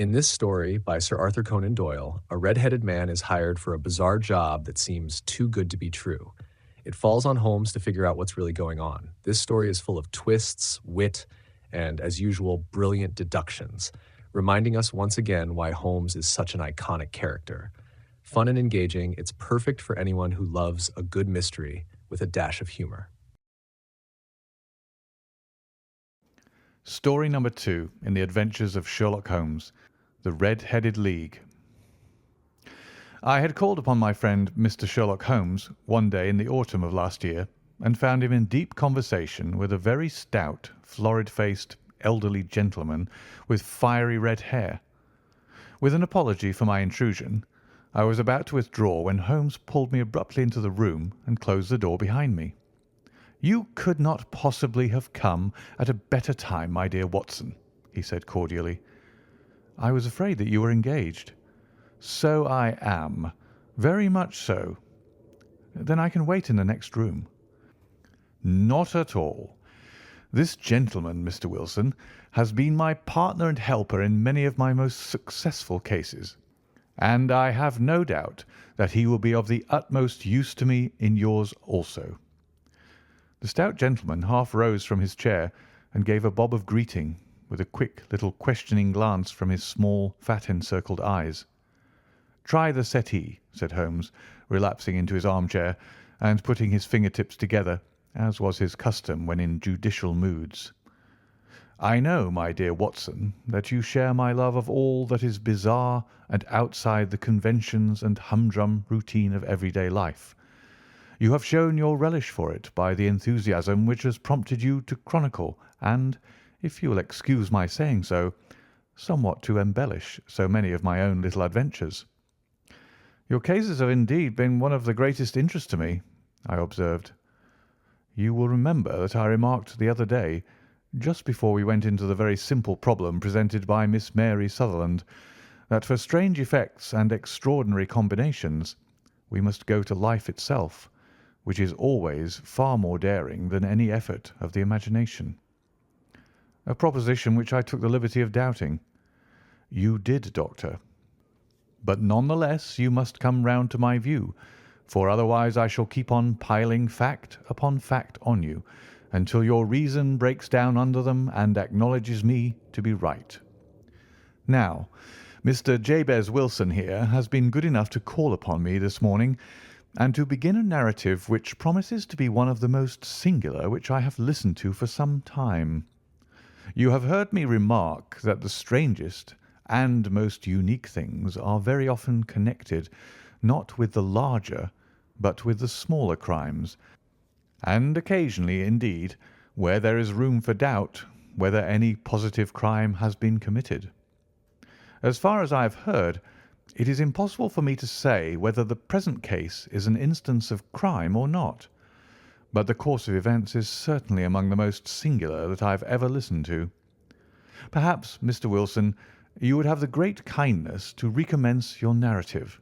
In this story by Sir Arthur Conan Doyle, a red-headed man is hired for a bizarre job that seems too good to be true. It falls on Holmes to figure out what's really going on. This story is full of twists, wit, and, as usual, brilliant deductions, reminding us once again why Holmes is such an iconic character. Fun and engaging, it's perfect for anyone who loves a good mystery with a dash of humor. Story number 2 in the adventures of Sherlock Holmes, The Red-Headed League. I had called upon my friend Mr. Sherlock Holmes one day in the autumn of last year and found him in deep conversation with a very stout, florid-faced, elderly gentleman with fiery red hair. With an apology for my intrusion, I was about to withdraw when Holmes pulled me abruptly into the room and closed the door behind me. "You could not possibly have come at a better time, my dear Watson," he said cordially. "I was afraid that you were engaged." "So I am. Very much so." "Then I can wait in the next room." "Not at all. This gentleman, Mr. Wilson, has been my partner and helper in many of my most successful cases, and I have no doubt that he will be of the utmost use to me in yours also." The stout gentleman half rose from his chair and gave a bob of greeting, with a quick little questioning glance from his small, fat-encircled eyes. "Try the settee," said Holmes, relapsing into his armchair and putting his fingertips together, as was his custom when in judicial moods. "I know, my dear Watson, that you share my love of all that is bizarre and outside the conventions and humdrum routine of everyday life. You have shown your relish for it by the enthusiasm which has prompted you to chronicle and, if you will excuse my saying so, somewhat to embellish so many of my own little adventures." "Your cases have indeed been one of the greatest interest to me," I observed. "You will remember that I remarked the other day, just before we went into the very simple problem presented by Miss Mary Sutherland, that for strange effects and extraordinary combinations we must go to life itself, which is always far more daring than any effort of the imagination." "A proposition which I took the liberty of doubting." "You did, Doctor. But none the less you must come round to my view, for otherwise I shall keep on piling fact upon fact on you until your reason breaks down under them and acknowledges me to be right. Now, Mr. Jabez Wilson here has been good enough to call upon me this morning and to begin a narrative which promises to be one of the most singular which I have listened to for some time. You have heard me remark that the strangest and most unique things are very often connected not with the larger but with the smaller crimes, and occasionally, indeed, where there is room for doubt whether any positive crime has been committed. As far as I have heard, it is impossible for me to say whether the present case is an instance of crime or not, but the course of events is certainly among the most singular that I have ever listened to. Perhaps, Mr. Wilson, you would have the great kindness to recommence your narrative.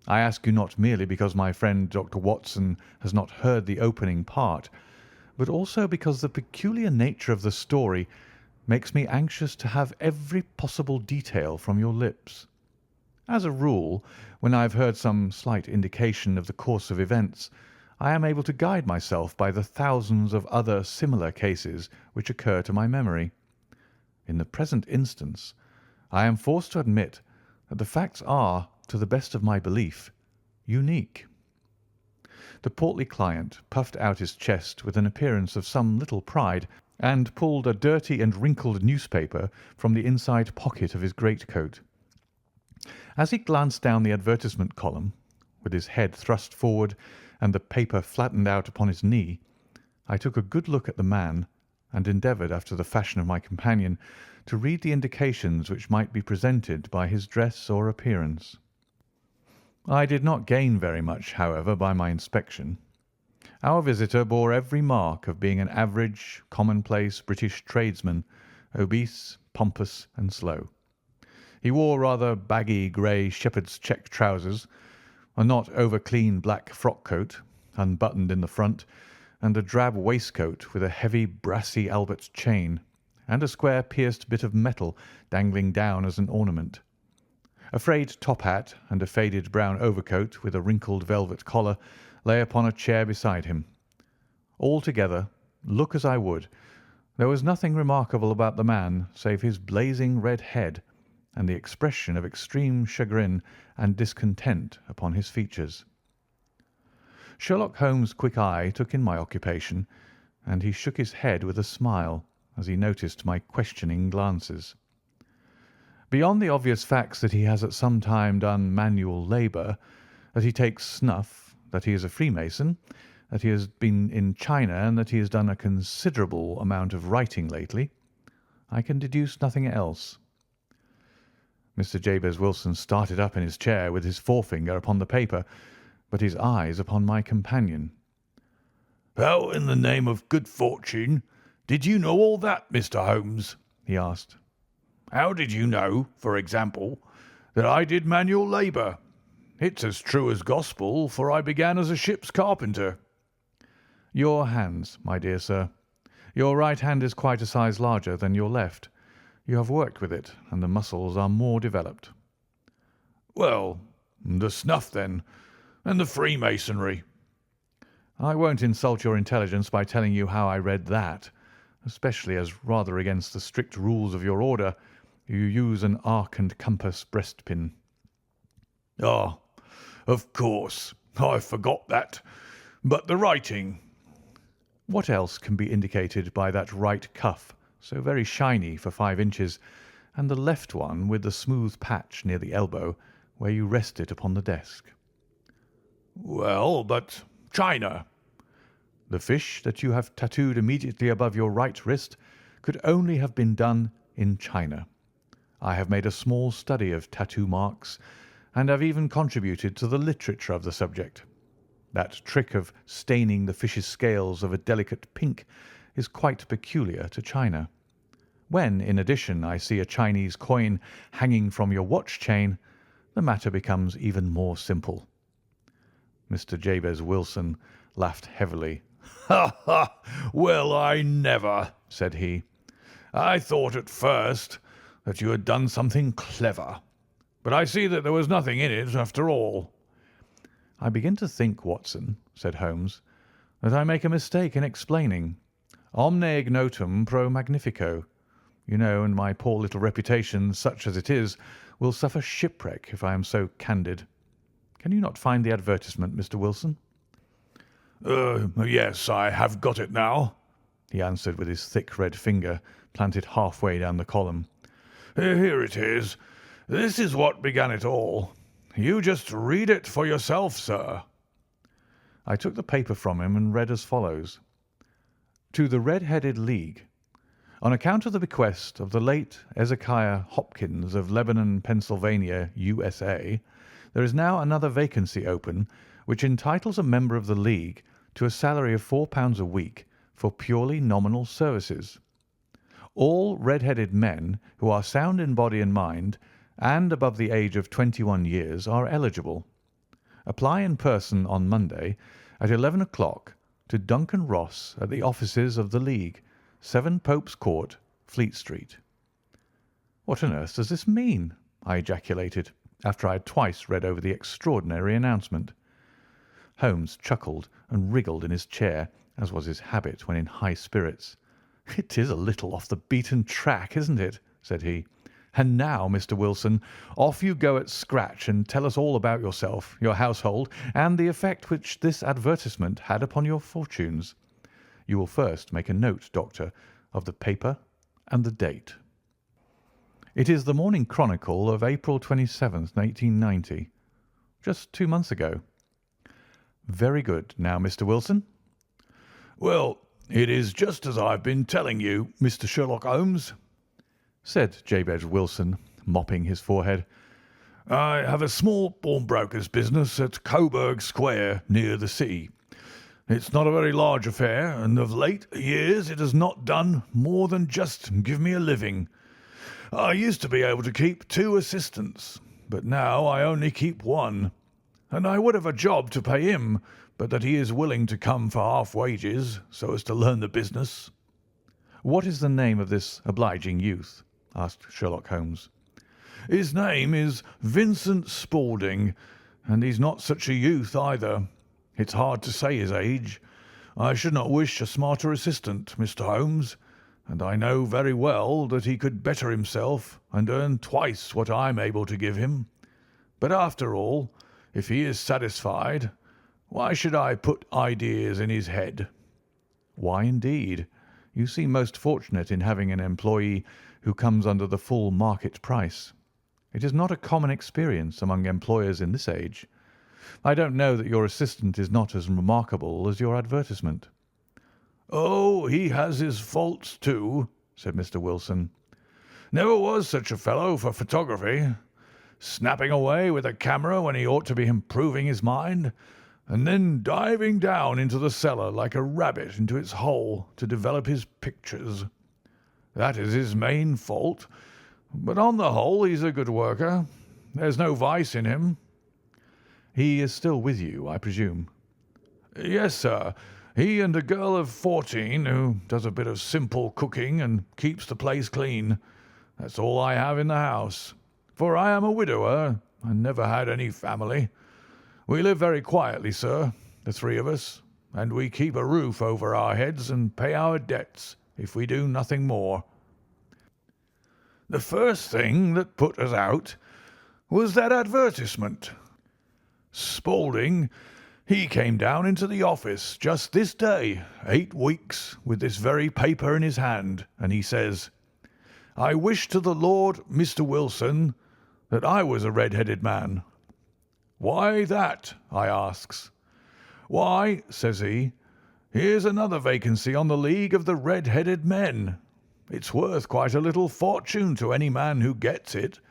I ask you not merely because my friend Dr. Watson has not heard the opening part, but also because the peculiar nature of the story makes me anxious to have every possible detail from your lips. As a rule, when I have heard some slight indication of the course of events, I am able to guide myself by the thousands of other similar cases which occur to my memory. In the present instance, I am forced to admit that the facts are, to the best of my belief, unique." The portly client puffed out his chest with an appearance of some little pride and pulled a dirty and wrinkled newspaper from the inside pocket of his greatcoat. As he glanced down the advertisement column, with his head thrust forward and the paper flattened out upon his knee, I took a good look at the man and endeavoured, after the fashion of my companion, to read the indications which might be presented by his dress or appearance. I did not gain very much, however, by my inspection. Our visitor bore every mark of being an average, commonplace British tradesman, obese, pompous, and slow. He wore rather baggy grey shepherd's check trousers, a not over-clean black frock-coat, unbuttoned in the front, and a drab waistcoat with a heavy brassy Albert chain, and a square pierced bit of metal dangling down as an ornament. A frayed top hat and a faded brown overcoat with a wrinkled velvet collar lay upon a chair beside him. Altogether, look as I would, there was nothing remarkable about the man save his blazing red head and the expression of extreme chagrin and discontent upon his features. Sherlock Holmes' quick eye took in my occupation, and he shook his head with a smile as he noticed my questioning glances. Beyond the obvious facts that he has at some time done manual labour, that he takes snuff, that he is a Freemason, that he has been in China, and that he has done a considerable amount of writing lately, I can deduce nothing else. Mr. Jabez Wilson started up in his chair with his forefinger upon the paper, but his eyes upon my companion. "How in the name of good fortune did you know all that, Mr. Holmes?" he asked. "How did you know, for example, that I did manual labour? It's as true as gospel, for I began as a ship's carpenter." Your hands, my dear sir. Your right hand is quite a size larger than your left. You have worked with it, and the muscles are more developed. "Well, the snuff, then, and the Freemasonry." I won't insult your intelligence by telling you how I read that, especially as, rather against the strict rules of your order, you use an arc and compass breastpin. "Ah, of course, I forgot that. But the writing—" What else can be indicated by that right cuff, so very shiny for 5 inches, and the left one with the smooth patch near the elbow, where you rest it upon the desk? "Well, but China." The fish that you have tattooed immediately above your right wrist could only have been done in China. I have made a small study of tattoo marks, and have even contributed to the literature of the subject. That trick of staining the fish's scales of a delicate pink is quite peculiar to China. When, in addition, I see a Chinese coin hanging from your watch chain, the matter becomes even more simple. Mr. Jabez Wilson laughed heavily. "Ha, ha! Well, I never," said he. "I thought at first that you had done something clever, but I see that there was nothing in it after all." I begin to think, Watson, said Holmes, that I make a mistake in explaining. Omne ignotum pro magnifico. You know, and my poor little reputation, such as it is, will suffer shipwreck if I am so candid. Can you not find the advertisement, Mr. Wilson? Yes, I have got it now," he answered with his thick red finger planted halfway down the column. "Here it is. This is what began it all. You just read it for yourself, sir." I took the paper from him and read as follows. To the Red-Headed League. On account of the bequest of the late Ezekiah Hopkins of Lebanon, Pennsylvania, USA, there is now another vacancy open which entitles a member of the League to a salary of £4 a week for purely nominal services. All red-headed men who are sound in body and mind and above the age of 21 years are eligible. Apply in person on Monday at 11 o'clock to Duncan Ross at the offices of the League, 7 Pope's Court, Fleet Street. What on earth does this mean? I ejaculated, after I had twice read over the extraordinary announcement. Holmes chuckled and wriggled in his chair, as was his habit when in high spirits. "It is a little off the beaten track, isn't it?" said he. "And now, Mr. Wilson, off you go at scratch and tell us all about yourself, your household, and the effect which this advertisement had upon your fortunes. You will first make a note, Doctor, of the paper and the date." It is the Morning Chronicle of April 27th, 1890. Just 2 months ago. Very good. Now, Mr. Wilson? "Well, it is just as I've been telling you, Mr. Sherlock Holmes," said Jabez Wilson, mopping his forehead. "I have a small pawnbroker's business at Coburg Square, near the sea. It's not a very large affair, and of late years it has not done more than just give me a living. I used to be able to keep 2 assistants, but now I only keep 1, and I would have a job to pay him, but that he is willing to come for half wages so as to learn the business. What is the name of this obliging youth?" asked Sherlock Holmes. "His name is Vincent Spaulding, and he's not such a youth either. It's hard to say his age. I should not wish a smarter assistant, Mr. Holmes, and I know very well that he could better himself and earn twice what I'm able to give him. But after all, if he is satisfied, why should I put ideas in his head?" "Why, indeed? You seem most fortunate in having an employee who comes under the full market price. It is not a common experience among employers in this age. I don't know that your assistant is not as remarkable as your advertisement." "Oh, he has his faults too," said Mr. Wilson. "Never was such a fellow for photography. Snapping away with a camera when he ought to be improving his mind, and then diving down into the cellar like a rabbit into its hole to develop his pictures. That is his main fault, but on the whole he's a good worker. There's no vice in him." "He is still with you, I presume?" "Yes, sir. He and a girl of 14 who does a bit of simple cooking and keeps the place clean. That's all I have in the house, for I am a widower and never had any family. We live very quietly, sir, the three of us, and we keep a roof over our heads and pay our debts if we do nothing more. The first thing that put us out was that advertisement. Spaulding, he came down into the office just this day, 8 weeks, with this very paper in his hand, and he says, 'I wish to the Lord, Mr. Wilson, that I was a red-headed man.' 'Why that?' I asks. 'Why,' says he, 'here's another vacancy on the League of the Red-Headed Men. It's worth quite a little fortune to any man who gets it,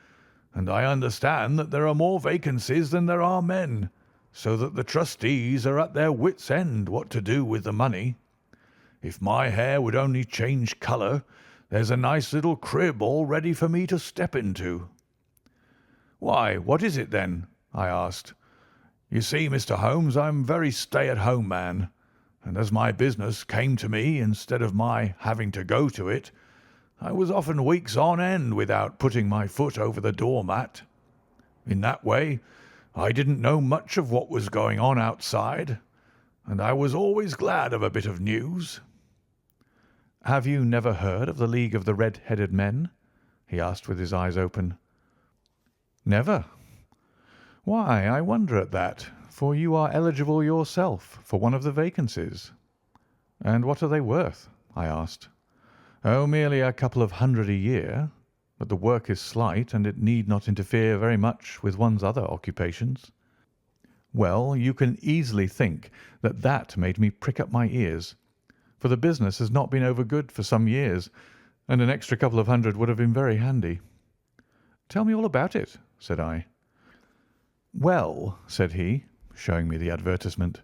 and I understand that there are more vacancies than there are men, so that the trustees are at their wits' end what to do with the money. If my hair would only change colour, there's a nice little crib all ready for me to step into.' 'Why, what is it then?' I asked. 'You see, Mr. Holmes, I'm a very stay-at-home man, and as my business came to me instead of my having to go to it, I was often weeks on end without putting my foot over the doormat. In that way, I didn't know much of what was going on outside, and I was always glad of a bit of news.' "Have you never heard of the League of the Red-Headed Men?" he asked with his eyes open. "Never. Why, I wonder at that, for you are eligible yourself for one of the vacancies." "And what are they worth?" I asked. "Oh, merely a couple of hundred a year, but the work is slight, and it need not interfere very much with one's other occupations." Well, you can easily think that that made me prick up my ears, for the business has not been over good for some years, and an extra couple of hundred would have been very handy. "Tell me all about it," said I. "Well," said he, showing me the advertisement,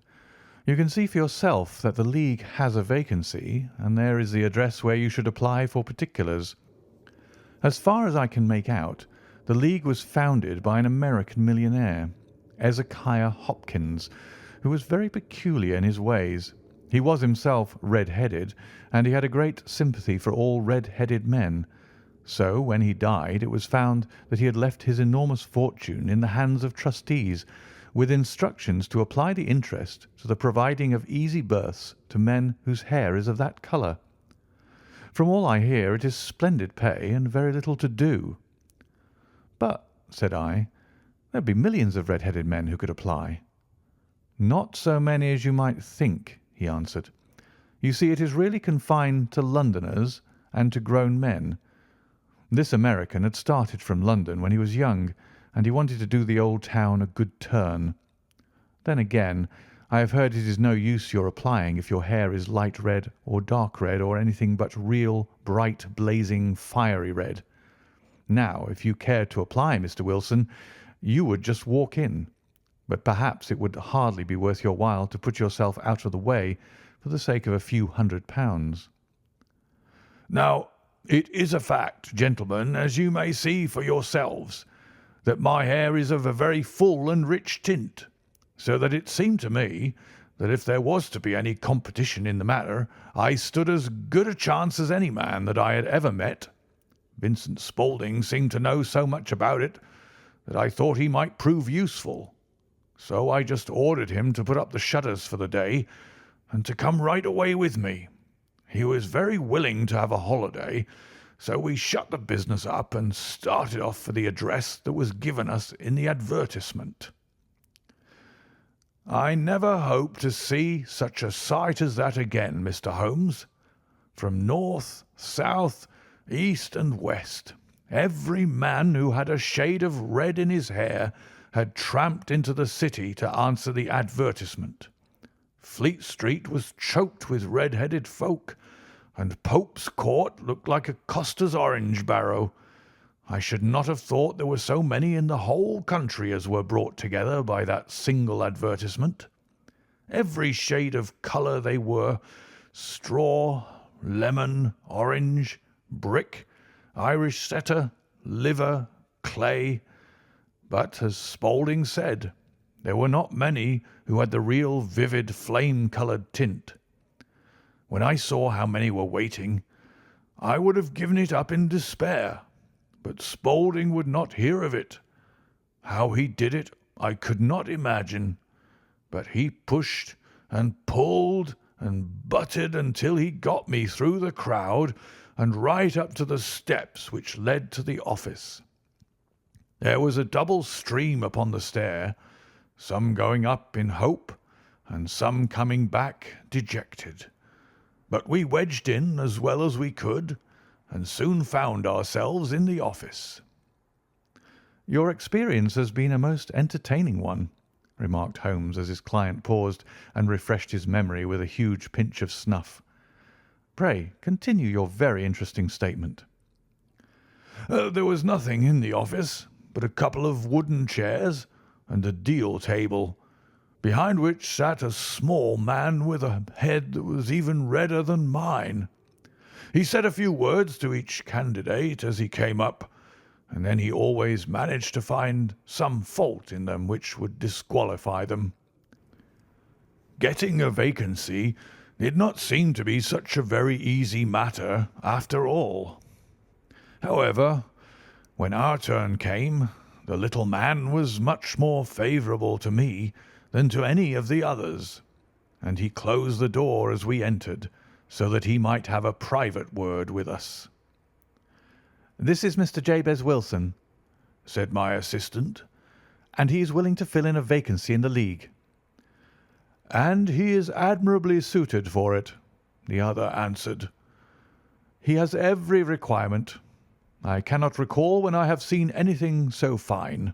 "you can see for yourself that the League has a vacancy, and there is the address where you should apply for particulars. As far as I can make out, the League was founded by an American millionaire, Ezekiah Hopkins, who was very peculiar in his ways. He was himself red-headed, and he had a great sympathy for all red-headed men. So when he died, it was found that he had left his enormous fortune in the hands of trustees, with instructions to apply the interest to the providing of easy berths to men whose hair is of that colour. From all I hear, it is splendid pay and very little to do." "But," said I, "there'd be millions of red-headed men who could apply." "Not so many as you might think," he answered. "You see, it is really confined to Londoners and to grown men. This American had started from London when he was young, and he wanted to do the old town a good turn. Then again, I have heard it is no use your applying if your hair is light red or dark red or anything but real, bright, blazing, fiery red. Now, if you cared to apply, Mr. Wilson, you would just walk in, but perhaps it would hardly be worth your while to put yourself out of the way for the sake of a few £100. Now, it is a fact, gentlemen, as you may see for yourselves, that my hair is of a very full and rich tint, so that it seemed to me that if there was to be any competition in the matter, I stood as good a chance as any man that I had ever met. Vincent Spaulding seemed to know so much about it that I thought he might prove useful. So I just ordered him to put up the shutters for the day and to come right away with me. He was very willing to have a holiday, so we shut the business up and started off for the address that was given us in the advertisement. I never hope to see such a sight as that again, Mr. Holmes. From north, south, east and west, every man who had a shade of red in his hair had tramped into the city to answer the advertisement. Fleet Street was choked with red-headed folk, and Pope's Court looked like a coster's orange barrow. I should not have thought there were so many in the whole country as were brought together by that single advertisement. Every shade of colour they were: straw, lemon, orange, brick, Irish setter, liver, clay. But, as Spaulding said, there were not many who had the real vivid flame-coloured tint. When I saw how many were waiting, I would have given it up in despair, but Spaulding would not hear of it. How he did it I could not imagine, but he pushed and pulled and butted until he got me through the crowd and right up to the steps which led to the office. There was a double stream upon the stair, some going up in hope and some coming back dejected. But we wedged in as well as we could and soon found ourselves in the office. "Your experience has been a most entertaining one," remarked Holmes as his client paused and refreshed his memory with a huge pinch of snuff. "Pray continue your very interesting statement." There was nothing in the office but a couple of wooden chairs and a deal table, behind which sat a small man with a head that was even redder than mine. He said a few words to each candidate as he came up, and then he always managed to find some fault in them which would disqualify them. Getting a vacancy did not seem to be such a very easy matter after all. However, when our turn came, the little man was much more favourable to me than to any of the others, and he closed the door as we entered, so that he might have a private word with us. "This is Mr. Jabez Wilson," said my assistant. "and he is willing to fill in a vacancy in the League." "And he is admirably suited for it," the other answered. "He has every requirement. I cannot recall when I have seen anything so fine."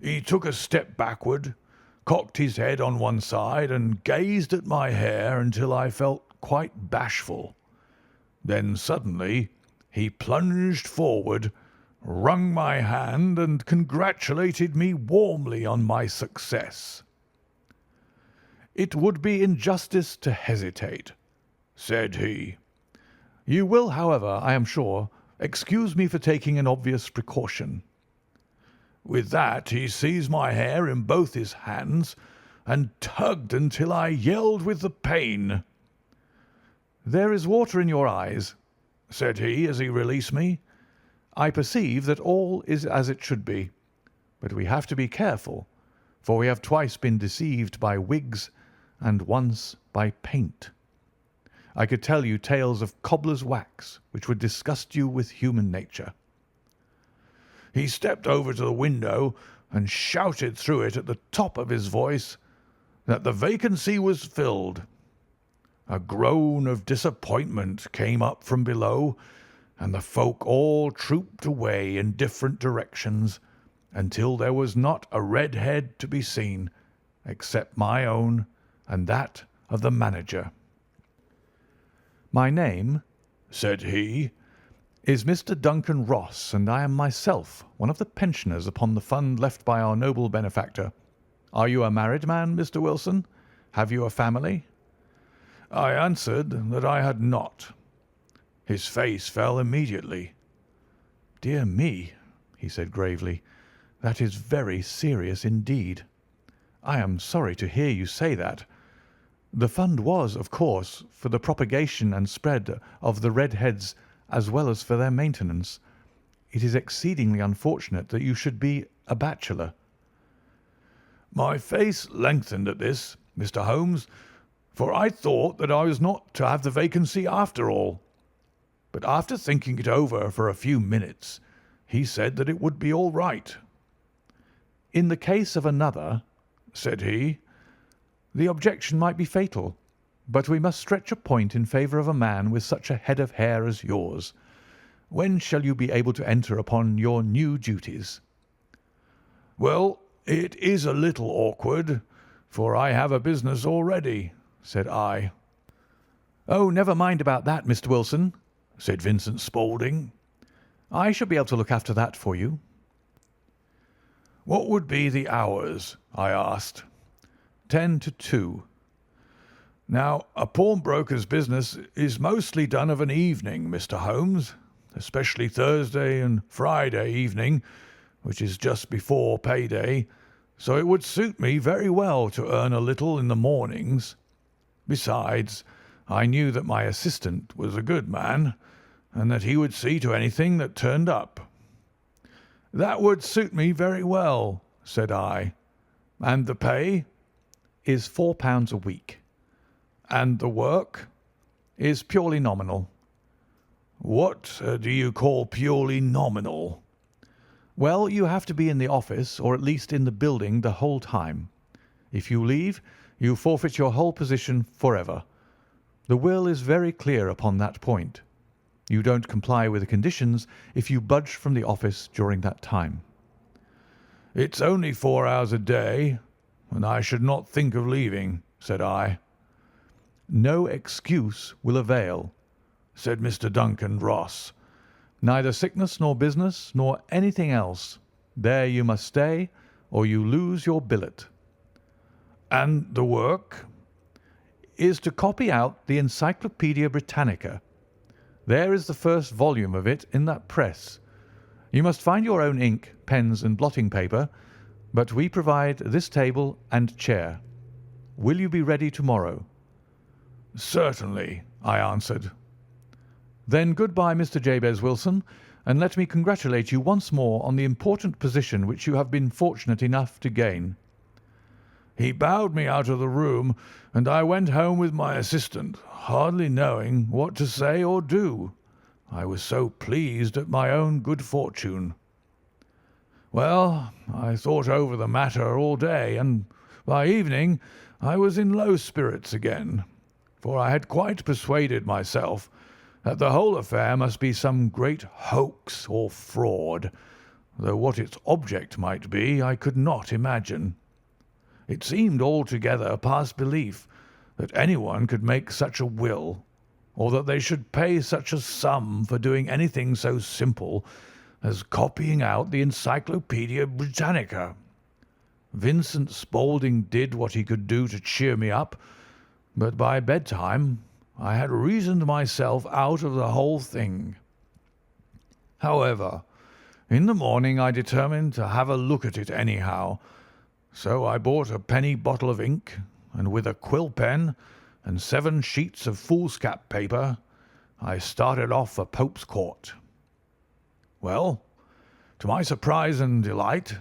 He took a step backward, cocked his head on one side, and gazed at my hair until I felt quite bashful. Then suddenly he plunged forward, wrung my hand, and congratulated me warmly on my success. "It would be injustice to hesitate," said he. "You will, however, I am sure, excuse me for taking an obvious precaution." With that he seized my hair in both his hands and tugged until I yelled with the pain. "There is water in your eyes," said he as he released me. "I perceive that all is as it should be, but we have to be careful, for we have twice been deceived by wigs and once by paint. I could tell you tales of cobbler's wax which would disgust you with human nature." He stepped over to the window and shouted through it at the top of his voice that the vacancy was filled. A groan of disappointment came up from below, and the folk all trooped away in different directions until there was not a red head to be seen, except my own and that of the manager. "My name," said he, "is Mr. Duncan Ross, and I am myself one of the pensioners upon the fund left by our noble benefactor. Are you a married man, Mr. Wilson? Have you a family?" I answered that I had not. His face fell immediately. "Dear me," he said gravely, "that is very serious indeed. I am sorry to hear you say that, The fund was, of course, for the propagation and spread of the red heads as well as for their maintenance. It is exceedingly unfortunate that you should be a bachelor." My face lengthened at this, Mr. Holmes, for I thought that I was not to have the vacancy after all. But after thinking it over for a few minutes, he said that it would be all right. "In the case of another," said he, "the objection might be fatal, but we must stretch a point in favour of a man with such a head of hair as yours. When shall you be able to enter upon your new duties?" "Well, it is a little awkward, for I have a business already," said I. "Oh, never mind about that, Mr. Wilson," said Vincent Spaulding. "I shall be able to look after that for you." "What would be the hours?" I asked. 10 to 2. "Now, a pawnbroker's business is mostly done of an evening, Mr. Holmes, especially Thursday and Friday evening, which is just before payday, so it would suit me very well to earn a little in the mornings. Besides, I knew that my assistant was a good man, and that he would see to anything that turned up." "That would suit me very well," said I. "And the pay?" "Is £4 a week." "And the work?" "Is purely nominal." "What do you call purely nominal?" "Well, you have to be in the office, or at least in the building, the whole time. If you leave, you forfeit your whole position forever. The will is very clear upon that point. You don't comply with the conditions if you budge from the office during that time." "It's only 4 hours a day, and I should not think of leaving," said I. "No excuse will avail," said Mr. Duncan Ross. "Neither sickness nor business nor anything else. There you must stay, or you lose your billet." "And the work?" "Is to copy out the Encyclopaedia Britannica. There is the first volume of it in that press. You must find your own ink, pens, and blotting paper, but we provide this table and chair. Will you be ready tomorrow?" "Certainly," I answered. "Then good-bye, Mr. Jabez Wilson, and let me congratulate you once more on the important position which you have been fortunate enough to gain." He bowed me out of the room, and I went home with my assistant, hardly knowing what to say or do. I was so pleased at my own good fortune. Well, I thought over the matter all day, and by evening I was in low spirits again, for I had quite persuaded myself that the whole affair must be some great hoax or fraud, though what its object might be I could not imagine. It seemed altogether past belief that anyone could make such a will, or that they should pay such a sum for doing anything so simple as copying out the Encyclopaedia Britannica. Vincent Spaulding did what he could do to cheer me up, but by bedtime I had reasoned myself out of the whole thing. However, in the morning I determined to have a look at it anyhow, so I bought a penny bottle of ink, and with a quill pen and 7 sheets of foolscap paper, I started off for Pope's Court. Well, to my surprise and delight,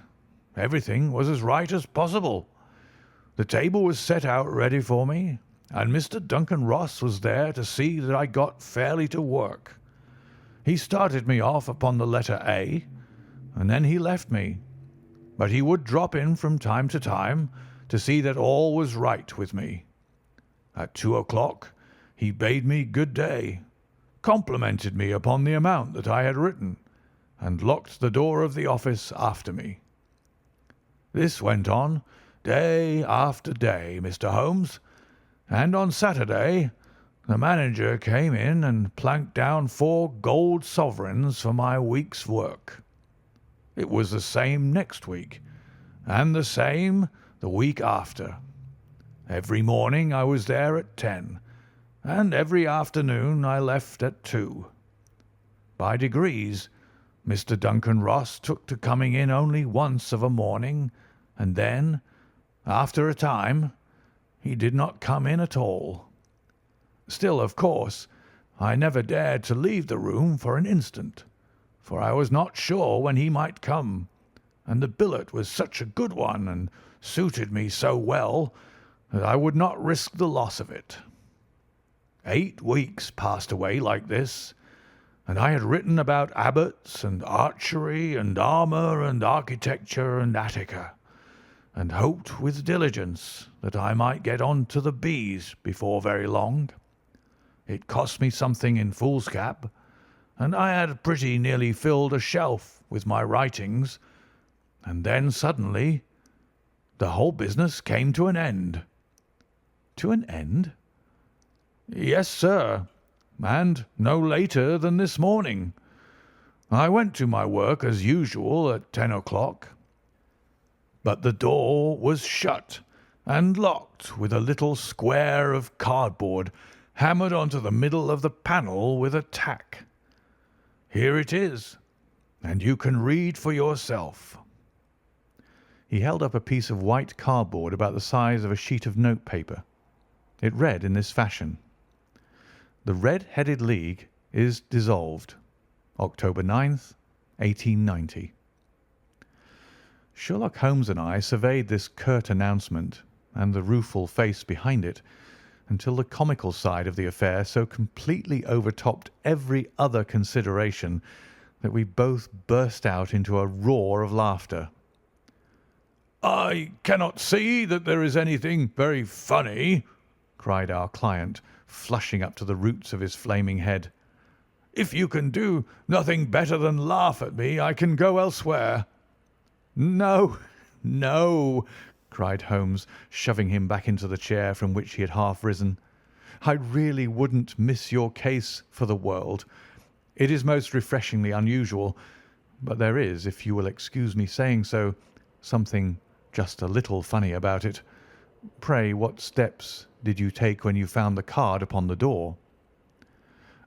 everything was as right as possible. The table was set out ready for me, and Mr. Duncan Ross was there to see that I got fairly to work. He started me off upon the letter A, and then he left me, but he would drop in from time to time to see that all was right with me. At 2 o'clock he bade me good day, complimented me upon the amount that I had written, and locked the door of the office after me. This went on day after day, Mr. Holmes, and on Saturday the manager came in and planked down 4 gold sovereigns for my week's work. It was the same next week, and the same the week after. Every morning I was there at 10, and every afternoon I left at 2. By degrees, Mr. Duncan Ross took to coming in only once of a morning, and then, after a time, he did not come in at all. Still, of course, I never dared to leave the room for an instant, for I was not sure when he might come, and the billet was such a good one and suited me so well that I would not risk the loss of it. 8 weeks passed away like this, and I had written about abbots and archery and armour and architecture and Attica, and hoped with diligence that I might get on to the bees before very long. It cost me something in foolscap, and I had pretty nearly filled a shelf with my writings, and then suddenly the whole business came to an end. To an end? Yes, sir, and no later than this morning. I went to my work as usual at 10 o'clock, but the door was shut and locked with a little square of cardboard hammered onto the middle of the panel with a tack. Here it is, and you can read for yourself. He held up a piece of white cardboard about the size of a sheet of notepaper. It read in this fashion: "The Red-Headed League is dissolved. October 9th, 1890. Sherlock Holmes and I surveyed this curt announcement and the rueful face behind it until the comical side of the affair so completely overtopped every other consideration that we both burst out into a roar of laughter. "I cannot see that there is anything very funny," cried our client, flushing up to the roots of his flaming head. "If you can do nothing better than laugh at me, I can go elsewhere." "No, no," cried Holmes, shoving him back into the chair from which he had half risen. "I really wouldn't miss your case for the world. It is most refreshingly unusual, but there is, if you will excuse me saying so, something just a little funny about it. Pray, what steps did you take when you found the card upon the door?"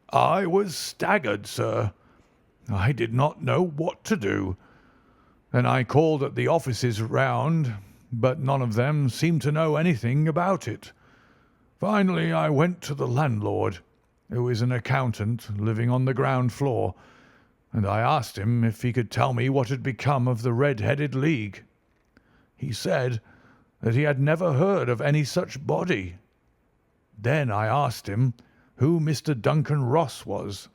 "I was staggered, sir. I did not know what to do. Then I called at the offices round, but none of them seemed to know anything about it. Finally, I went to the landlord, who is an accountant living on the ground floor, and I asked him if he could tell me what had become of the Red-Headed League. He said that he had never heard of any such body. Then I asked him who Mr. Duncan Ross was.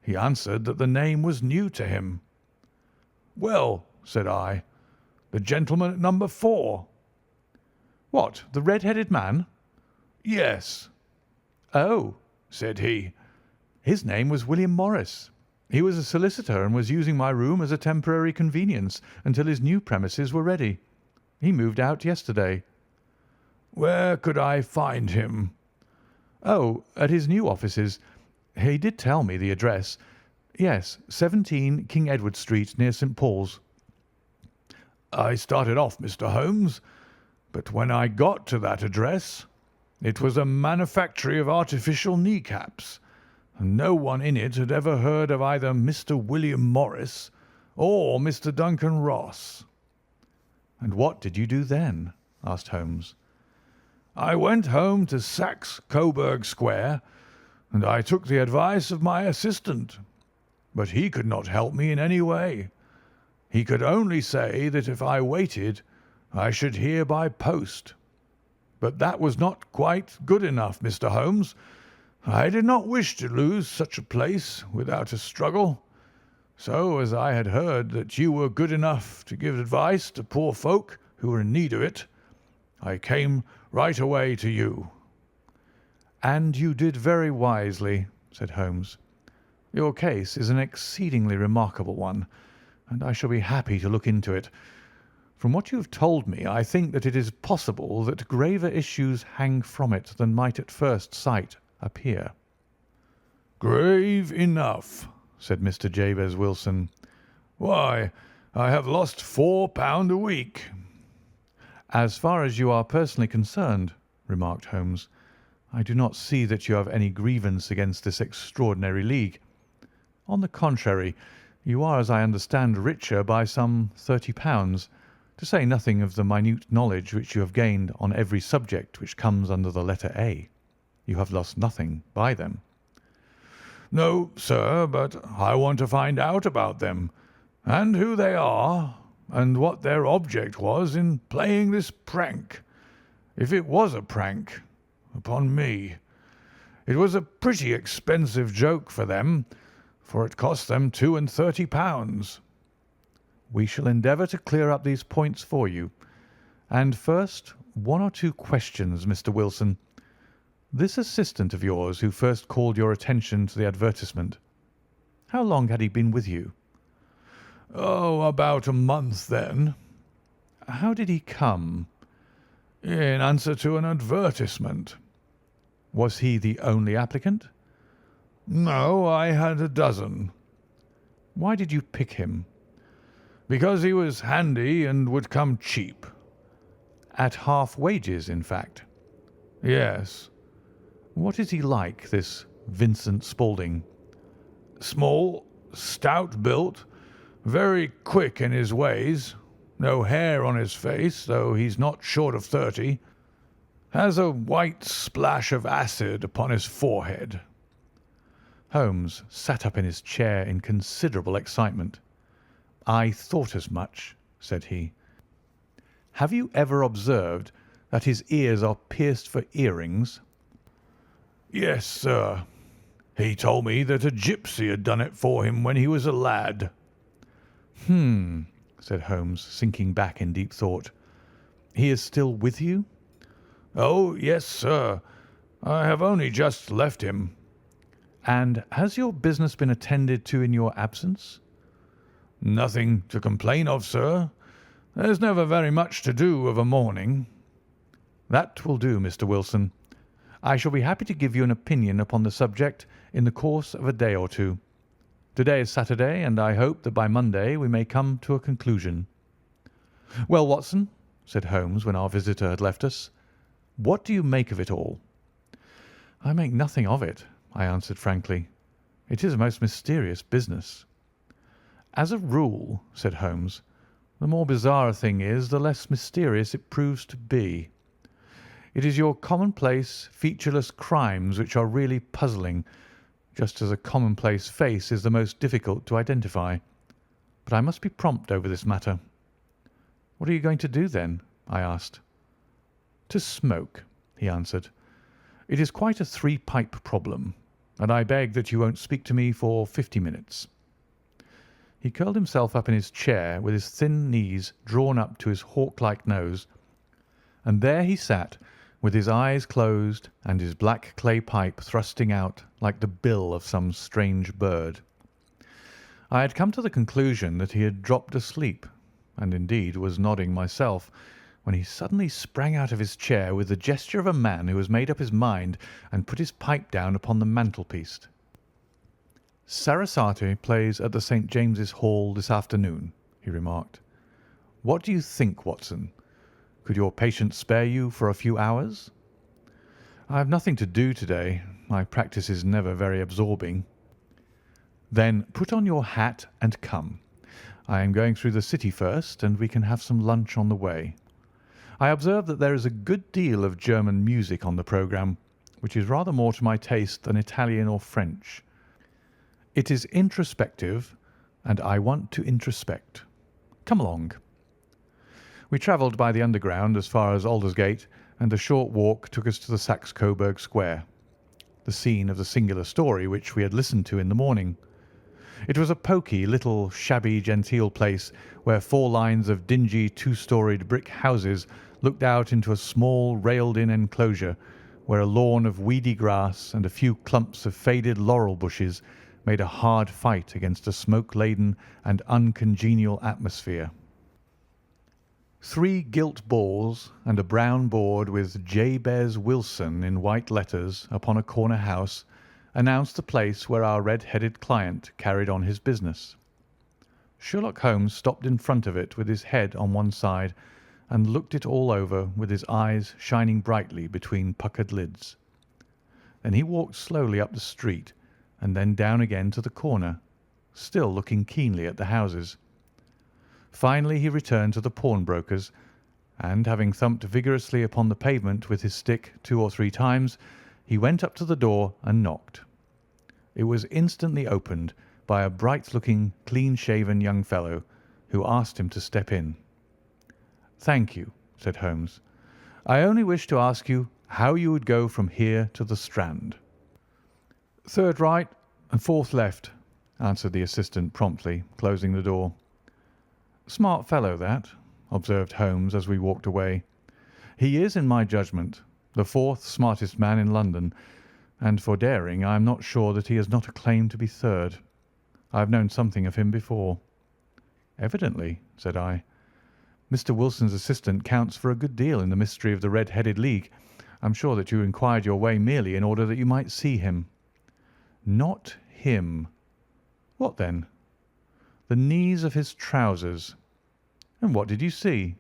He answered that the name was new to him. "Well," said I, "the gentleman at number 4. "What, the red-headed man?" "Yes." "Oh," said he. "His name was William Morris. He was a solicitor and was using my room as a temporary convenience until his new premises were ready. He moved out yesterday." "Where could I find him?" "Oh, at his new offices. He did tell me the address. Yes, 17 King Edward Street, near St. Paul's." "I started off, Mr. Holmes, but when I got to that address, it was a manufactory of artificial kneecaps, and no one in it had ever heard of either Mr. William Morris or Mr. Duncan Ross." "And what did you do then?" asked Holmes. "I went home to Saxe Coburg Square, and I took the advice of my assistant, but he could not help me in any way. He could only say that if I waited, I should hear by post. But that was not quite good enough, Mr. Holmes. I did not wish to lose such a place without a struggle. So, as I had heard that you were good enough to give advice to poor folk who were in need of it, I came right away to you." "And you did very wisely," said Holmes. "Your case is an exceedingly remarkable one, and I shall be happy to look into it. From what you have told me, I think that it is possible that graver issues hang from it than might at first sight appear." "Grave enough," said Mr. Jabez Wilson. "Why, I have lost £4 a week." "As far as you are personally concerned," remarked Holmes, "I do not see that you have any grievance against this extraordinary league. On the contrary, you are, as I understand, richer by some £30. to say nothing of the minute knowledge which you have gained on every subject which comes under the letter A. You have lost nothing by them." "No, sir, but I want to find out about them, and who they are, and what their object was in playing this prank, if it was a prank, upon me. It was a pretty expensive joke for them, for it cost them £32. We shall endeavour to clear up these points for you. And first, one or two questions, Mr. Wilson. This assistant of yours who first called your attention to the advertisement, how long had he been with you?" "Oh, about a month then." "How did he come?" "In answer to an advertisement." "Was he the only applicant?" "No, I had a dozen." "Why did you pick him?" "Because he was handy and would come cheap." "At half wages, in fact?" "Yes." "What is he like, this Vincent Spaulding?" "Small, stout built, very quick in his ways, no hair on his face, though he's not short of 30, has a white splash of acid upon his forehead." Holmes sat up in his chair in considerable excitement. "I thought as much," said he. "Have you ever observed that his ears are pierced for earrings?" "Yes, sir. He told me that a gipsy had done it for him when he was a lad." Said Holmes, sinking back in deep thought. "He is still with you?" "Oh, yes, sir. I have only just left him." "And has your business been attended to in your absence?" "Nothing to complain of, sir. There's never very much to do of a morning." "That will do, Mr. Wilson. I shall be happy to give you an opinion upon the subject in the course of a day or two. To-day is Saturday, and I hope that by Monday we may come to a conclusion." "Well, Watson," said Holmes when our visitor had left us, "what do you make of it all?" "I make nothing of it," I answered frankly. "It is a most mysterious business." "As a rule," said Holmes, "the more bizarre a thing is, the less mysterious it proves to be. It is your commonplace, featureless crimes which are really puzzling, just as a commonplace face is the most difficult to identify. But I must be prompt over this matter." "What are you going to do, then?" I asked. "To smoke," he answered. "It is quite a three-pipe problem, and I beg that you won't speak to me for 50 minutes." He curled himself up in his chair with his thin knees drawn up to his hawk-like nose, and there he sat with his eyes closed and his black clay pipe thrusting out like the bill of some strange bird. I had come to the conclusion that he had dropped asleep, and indeed was nodding myself, when he suddenly sprang out of his chair with the gesture of a man who has made up his mind and put his pipe down upon the mantelpiece. "Sarasate plays at the St. James's Hall this afternoon," he remarked. "What do you think, Watson? Could your patient spare you for a few hours?" "I have nothing to do to-day. My practice is never very absorbing." "Then put on your hat and come. I am going through the city first, and we can have some lunch on the way. I observe that there is a good deal of German music on the programme, which is rather more to my taste than Italian or French. It is introspective, and I want to introspect. Come along." We travelled by the Underground as far as Aldersgate, and a short walk took us to the Saxe-Coburg Square, the scene of the singular story which we had listened to in the morning. It was a poky, little, shabby, genteel place where 4 lines of dingy, 2-storied brick houses looked out into a small, railed-in enclosure, where a lawn of weedy grass and a few clumps of faded laurel bushes made a hard fight against a smoke-laden and uncongenial atmosphere. 3 gilt balls and a brown board with Jabez Wilson in white letters upon a corner house announced the place where our red-headed client carried on his business. Sherlock Holmes stopped in front of it with his head on one side and looked it all over with his eyes shining brightly between puckered lids. Then he walked slowly up the street and then down again to the corner, still looking keenly at the houses. Finally he returned to the pawnbroker's, and having thumped vigorously upon the pavement with his stick 2 or 3 times, he went up to the door and knocked. It was instantly opened by a bright-looking, clean-shaven young fellow, who asked him to step in. "Thank you," said Holmes. "I only wish to ask you how you would go from here to the Strand." "Third right and fourth left," answered the assistant promptly, closing the door. "Smart fellow, that," observed Holmes as we walked away. "He is, in my judgment, the 4th smartest man in London, and for daring I am not sure that he has not a claim to be 3rd. I have known something of him before." "Evidently," said I. "Mr. Wilson's assistant counts for a good deal in the mystery of the Red-Headed League. I am sure that you inquired your way merely in order that you might see him." "Not him." "What then?" "The knees of his trousers." "And what did you see?"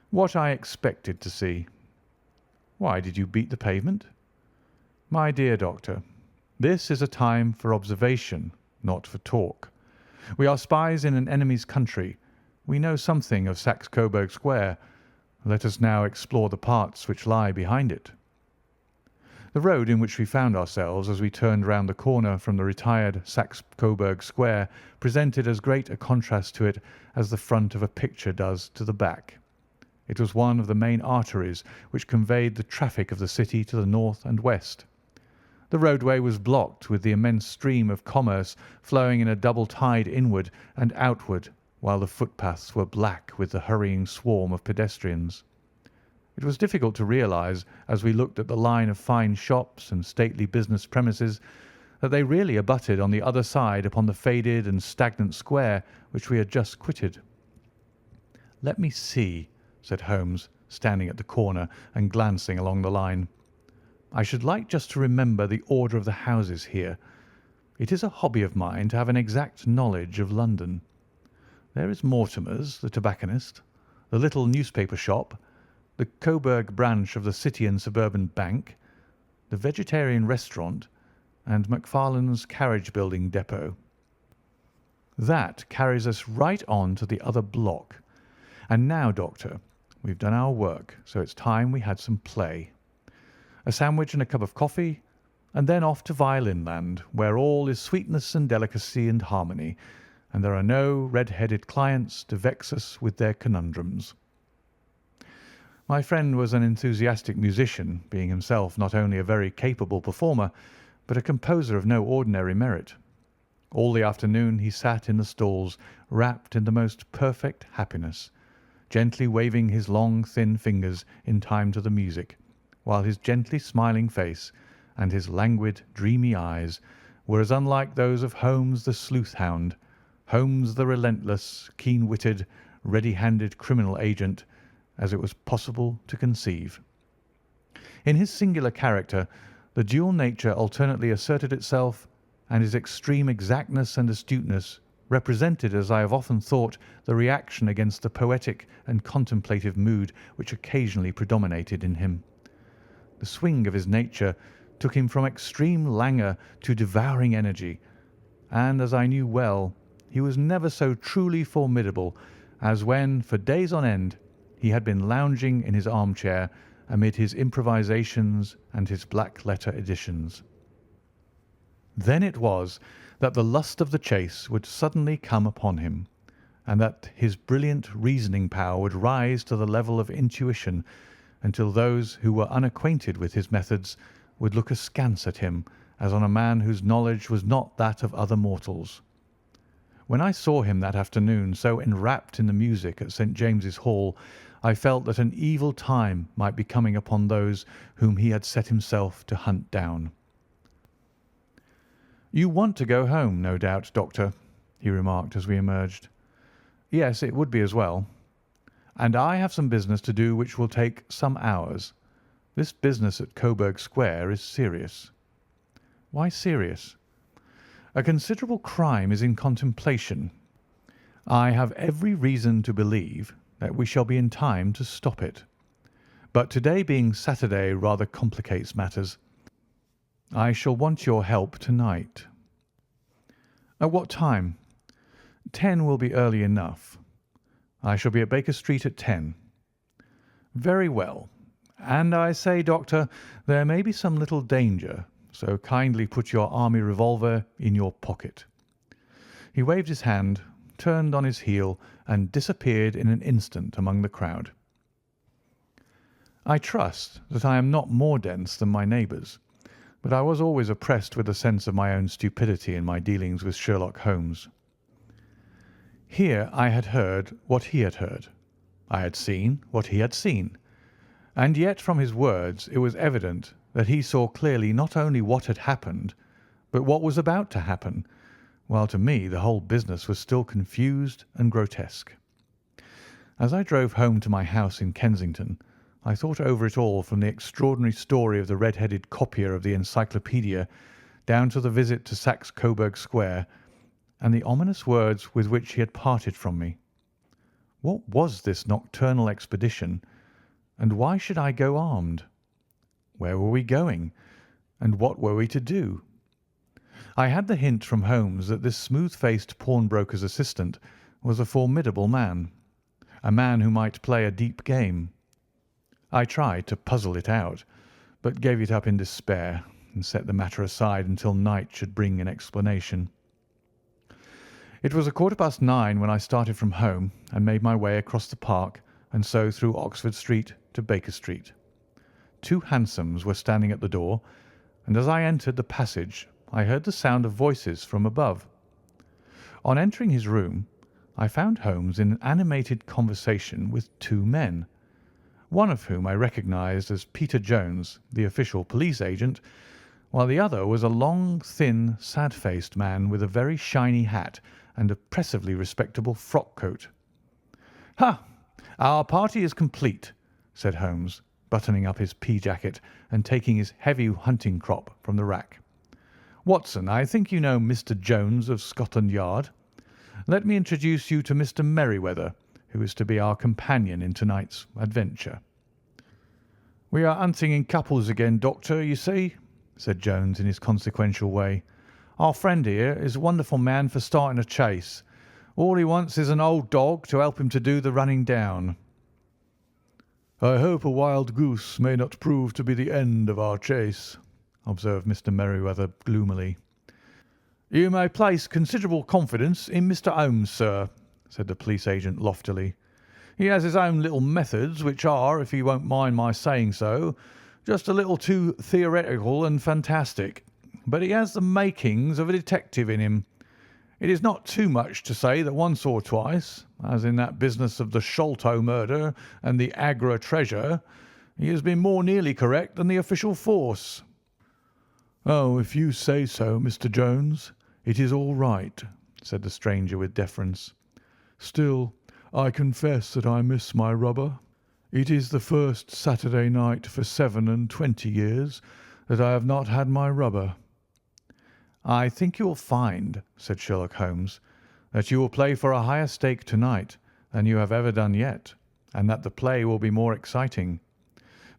"What I expected to see." "Why did you beat the pavement?" "My dear doctor, this is a time for observation, not for talk. We are spies in an enemy's country. We know something of Saxe-Coburg Square. Let us now explore the parts which lie behind it." The road in which we found ourselves as we turned round the corner from the retired Saxe-Coburg Square presented as great a contrast to it as the front of a picture does to the back. It was one of the main arteries which conveyed the traffic of the city to the north and west. The roadway was blocked with the immense stream of commerce flowing in a double tide inward and outward, while the footpaths were black with the hurrying swarm of pedestrians. It was difficult to realise, as we looked at the line of fine shops and stately business premises, that they really abutted on the other side upon the faded and stagnant square which we had just quitted. "Let me see," said Holmes, standing at the corner and glancing along the line. "I should like just to remember the order of the houses here. It is a hobby of mine to have an exact knowledge of London. There is Mortimer's, the tobacconist, the little newspaper shop, the Coburg branch of the City and Suburban Bank, the Vegetarian Restaurant, and Macfarlane's carriage-building depot. That carries us right on to the other block. And now, Doctor, we've done our work, so it's time we had some play. A sandwich and a cup of coffee, and then off to Violin Land, where all is sweetness and delicacy and harmony, and there are no red-headed clients to vex us with their conundrums." My friend was an enthusiastic musician, being himself not only a very capable performer, but a composer of no ordinary merit. All the afternoon he sat in the stalls, wrapped in the most perfect happiness, gently waving his long, thin fingers in time to the music, while his gently smiling face and his languid, dreamy eyes were as unlike those of Holmes the sleuth-hound, Holmes the relentless, keen-witted, ready-handed criminal agent, as it was possible to conceive. In his singular character, the dual nature alternately asserted itself, and his extreme exactness and astuteness represented, as I have often thought, the reaction against the poetic and contemplative mood which occasionally predominated in him. The swing of his nature took him from extreme languor to devouring energy, and, as I knew well, he was never so truly formidable as when, for days on end, he had been lounging in his armchair amid his improvisations and his black-letter editions. Then it was that the lust of the chase would suddenly come upon him, and that his brilliant reasoning power would rise to the level of intuition, until those who were unacquainted with his methods would look askance at him as on a man whose knowledge was not that of other mortals. When I saw him that afternoon so enwrapped in the music at St. James's Hall, I felt that an evil time might be coming upon those whom he had set himself to hunt down. "You want to go home, no doubt, Doctor," he remarked as we emerged. "Yes, it would be as well. And I have some business to do which will take some hours. This business at Coburg Square is serious." "Why serious?" "A considerable crime is in contemplation. I have every reason to believe that we shall be in time to stop it. But today being Saturday rather complicates matters. I shall want your help tonight." "At what time?" 10 will be early enough. I shall be at Baker Street at 10. Very well. And I say, Doctor, there may be some little danger, so kindly put your army revolver in your pocket." He waved his hand, turned on his heel, and disappeared in an instant among the crowd. I trust that I am not more dense than my neighbours, but I was always oppressed with a sense of my own stupidity in my dealings with Sherlock Holmes. Here I had heard what he had heard. I had seen what he had seen. And yet from his words it was evident that he saw clearly not only what had happened, but what was about to happen, while to me the whole business was still confused and grotesque. As I drove home to my house in Kensington, I thought over it all, from the extraordinary story of the red-headed copier of the encyclopaedia down to the visit to Saxe-Coburg Square, and the ominous words with which he had parted from me. What was this nocturnal expedition, and why should I go armed? Where were we going, and what were we to do? I had the hint from Holmes that this smooth-faced pawnbroker's assistant was a formidable man, a man who might play a deep game. I tried to puzzle it out, but gave it up in despair and set the matter aside until night should bring an explanation. It was 9:15 when I started from home and made my way across the park and so through Oxford Street to Baker Street. 2 hansoms were standing at the door, and as I entered the passage I heard the sound of voices from above. On entering his room, I found Holmes in animated conversation with 2 men, one of whom I recognised as Peter Jones, the official police agent, while the other was a long, thin, sad-faced man with a very shiny hat and oppressively respectable frock-coat. "Ha! Our party is complete," said Holmes, buttoning up his pea-jacket and taking his heavy hunting crop from the rack. "Watson, I think you know Mr. Jones of Scotland Yard. Let me introduce you to Mr. Merryweather, who is to be our companion in tonight's adventure." "We are hunting in couples again, Doctor, you see," said Jones in his consequential way. "Our friend here is a wonderful man for starting a chase. All he wants is an old dog to help him to do the running down." "I hope a wild goose may not prove to be the end of our chase," observed Mr. Merryweather gloomily. "You may place considerable confidence in Mr. Holmes, sir," said the police agent loftily. "He has his own little methods, which are, if you won't mind my saying so, just a little too theoretical and fantastic, but he has the makings of a detective in him. It is not too much to say that once or twice, as in that business of the Sholto murder and the Agra treasure, he has been more nearly correct than the official force." "Oh, if you say so, Mr. Jones, it is all right," said the stranger with deference. "Still, I confess that I miss my rubber. It is the first Saturday night for 27 years that I have not had my rubber." "I think you will find," said Sherlock Holmes, "that you will play for a higher stake tonight than you have ever done yet, and that the play will be more exciting.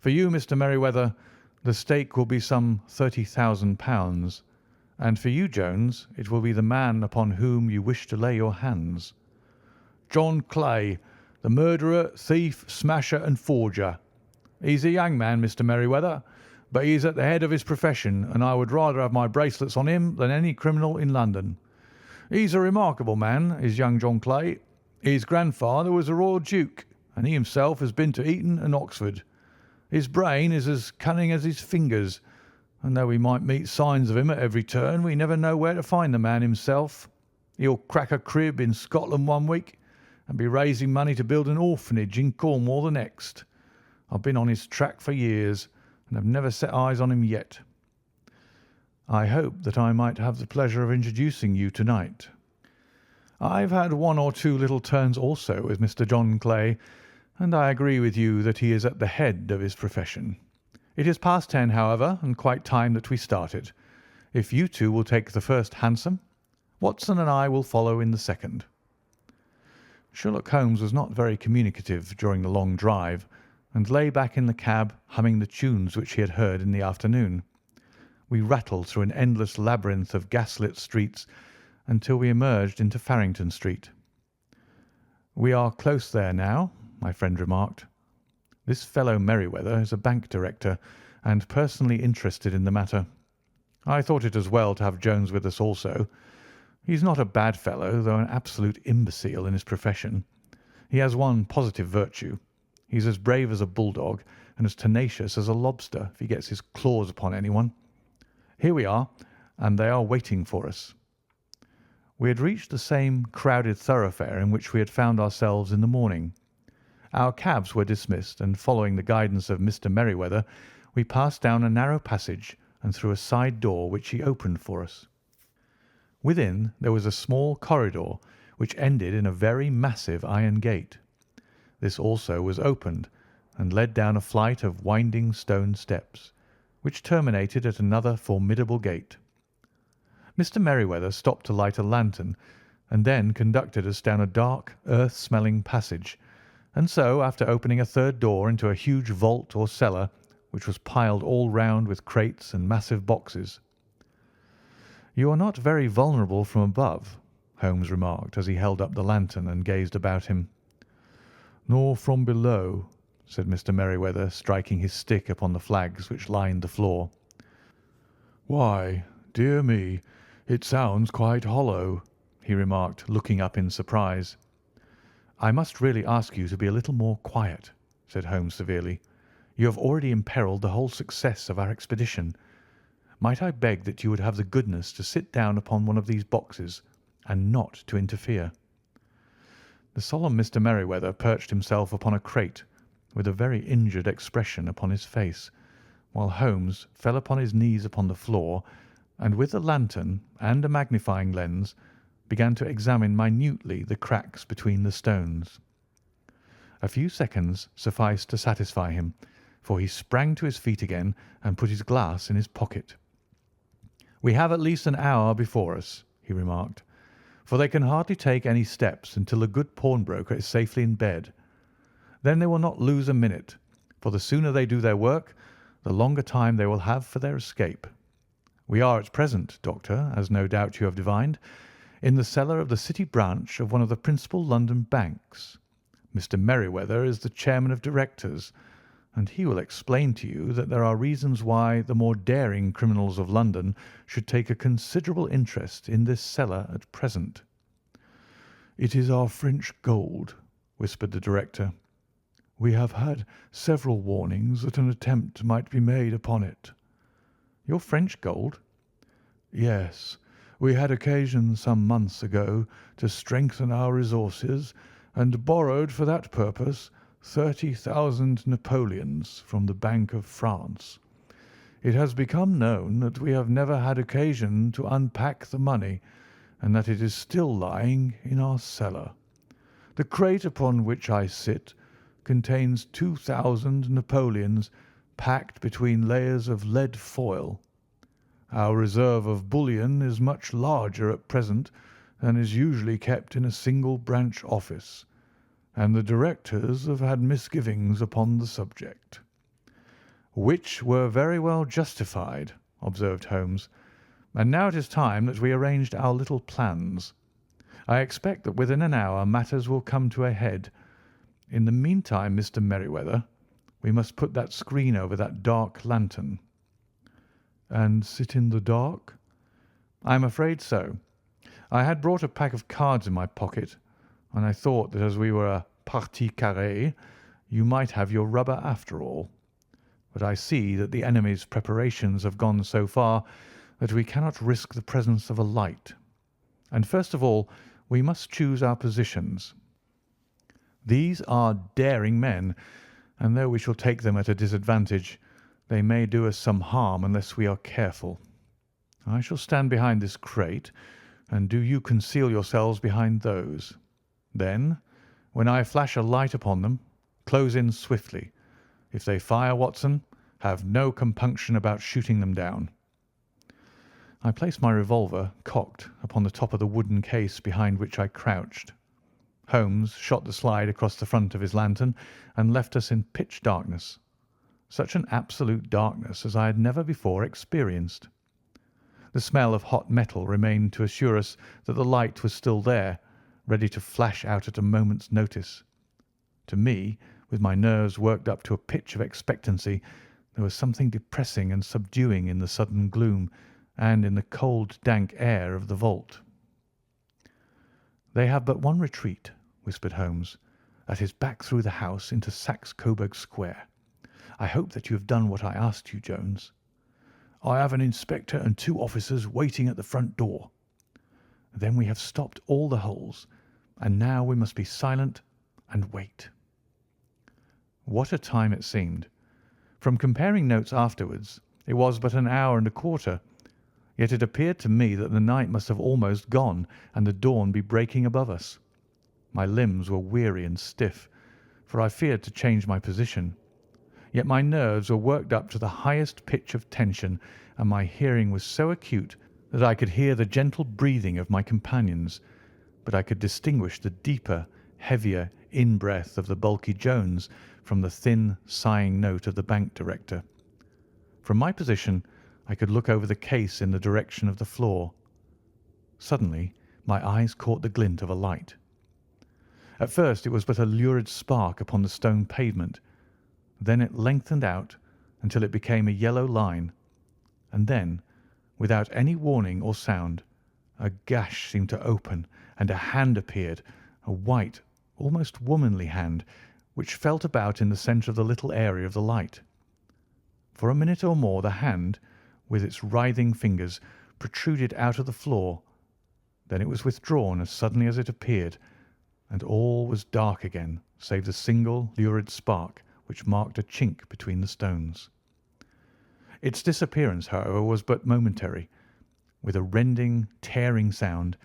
For you, Mr. Merryweather, the stake will be some £30,000, and for you, Jones, it will be the man upon whom you wish to lay your hands." "John Clay, the murderer, thief, smasher, and forger. He's a young man, Mr. Merryweather, but he is at the head of his profession, and I would rather have my bracelets on him than any criminal in London. He's a remarkable man, is young John Clay. His grandfather was a royal duke, and he himself has been to Eton and Oxford. His brain is as cunning as his fingers, and though we might meet signs of him at every turn, we never know where to find the man himself. He'll crack a crib in Scotland one week and be raising money to build an orphanage in Cornwall the next. I've been on his track for years and have never set eyes on him yet." "I hope that I might have the pleasure of introducing you tonight." "I've had 1 or 2 little turns also with Mr. John Clay, and I agree with you that he is at the head of his profession. It is past 10, however, and quite time that we started. If you two will take the first hansom, Watson and I will follow in the second." Sherlock Holmes was not very communicative during the long drive, and lay back in the cab humming the tunes which he had heard in the afternoon. We rattled through an endless labyrinth of gaslit streets until we emerged into Farrington Street. "We are close there now," my friend remarked. "This fellow Merryweather is a bank director, and personally interested in the matter. I thought it as well to have Jones with us also. He's not a bad fellow, though an absolute imbecile in his profession. He has one positive virtue. He's as brave as a bulldog and as tenacious as a lobster if he gets his claws upon anyone. Here we are, and they are waiting for us." We had reached the same crowded thoroughfare in which we had found ourselves in the morning. Our cabs were dismissed, and following the guidance of Mr. Merryweather, we passed down a narrow passage and through a side door which he opened for us. Within there was a small corridor which ended in a very massive iron gate. This also was opened and led down a flight of winding stone steps, which terminated at another formidable gate. Mr. Merryweather stopped to light a lantern, and then conducted us down a dark, earth-smelling passage, and so, after opening a third door into a huge vault or cellar, which was piled all round with crates and massive boxes. "You are not very vulnerable from above," Holmes remarked as he held up the lantern and gazed about him. "Nor from below," said Mr. Merryweather, striking his stick upon the flags which lined the floor. "Why, dear me, it sounds quite hollow," he remarked, looking up in surprise. "I must really ask you to be a little more quiet," said Holmes severely. "You have already imperilled the whole success of our expedition. Might I beg that you would have the goodness to sit down upon one of these boxes, and not to interfere?" The solemn Mr. Merryweather perched himself upon a crate, with a very injured expression upon his face, while Holmes fell upon his knees upon the floor, and with the lantern and a magnifying lens began to examine minutely the cracks between the stones. A few seconds sufficed to satisfy him, for he sprang to his feet again and put his glass in his pocket. "We have at least an hour before us," he remarked, "for they can hardly take any steps until a good pawnbroker is safely in bed. Then they will not lose a minute, for the sooner they do their work, the longer time they will have for their escape. We are at present, Doctor, as no doubt you have divined, in the cellar of the City branch of one of the principal London banks. Mr. Merryweather is the chairman of directors, and he will explain to you that there are reasons why the more daring criminals of London should take a considerable interest in this cellar at present." "It is our French gold," whispered the director. "We have had several warnings that an attempt might be made upon it." "Your French gold?" "Yes. We had occasion some months ago to strengthen our resources, and borrowed for that purpose 30,000 napoleons from the Bank of France. It has become known that we have never had occasion to unpack the money, and that it is still lying in our cellar. The crate upon which I sit contains 2,000 napoleons packed between layers of lead foil. Our reserve of bullion is much larger at present than is usually kept in a single branch office, and the directors have had misgivings upon the subject." "Which were very well justified," observed Holmes. "And now it is time that we arranged our little plans. I expect that within an hour matters will come to a head. In the meantime, Mr. Merryweather, we must put that screen over that dark lantern." "And sit in the dark?" "I am afraid so. I had brought a pack of cards in my pocket, and I thought that as we were a partie carrée, you might have your rubber after all. But I see that the enemy's preparations have gone so far that we cannot risk the presence of a light. And first of all, we must choose our positions. These are daring men, and though we shall take them at a disadvantage, they may do us some harm unless we are careful. I shall stand behind this crate, and do you conceal yourselves behind those. Then, when I flash a light upon them, close in swiftly. If they fire, Watson, have no compunction about shooting them down." I placed my revolver, cocked, upon the top of the wooden case behind which I crouched. Holmes shot the slide across the front of his lantern and left us in pitch darkness. Such an absolute darkness as I had never before experienced. The smell of hot metal remained to assure us that the light was still there, ready to flash out at a moment's notice. To me, with my nerves worked up to a pitch of expectancy, there was something depressing and subduing in the sudden gloom and in the cold, dank air of the vault. "They have but one retreat," whispered Holmes. "That is back through the house into Saxe Coburg Square. I hope that you have done what I asked you, Jones." "I have an inspector and 2 officers waiting at the front door." "Then we have stopped all the holes, and now we must be silent and wait." What a time it seemed! From comparing notes afterwards, it was but an hour and a quarter, yet it appeared to me that the night must have almost gone and the dawn be breaking above us. My limbs were weary and stiff, for I feared to change my position, yet my nerves were worked up to the highest pitch of tension, and my hearing was so acute that I could hear the gentle breathing of my companions, but I could distinguish the deeper, heavier in-breath of the bulky Jones from the thin, sighing note of the bank director. From my position I could look over the case in the direction of the floor. Suddenly my eyes caught the glint of a light. At first it was but a lurid spark upon the stone pavement. Then it lengthened out until it became a yellow line, and then, without any warning or sound, a gash seemed to open and a hand appeared, a white, almost womanly hand, which felt about in the centre of the little area of the light. For a minute or more the hand, with its writhing fingers, protruded out of the floor. Then it was withdrawn as suddenly as it appeared, and all was dark again save the single lurid spark which marked a chink between the stones. Its disappearance, however, was but momentary. With a rending, tearing sound,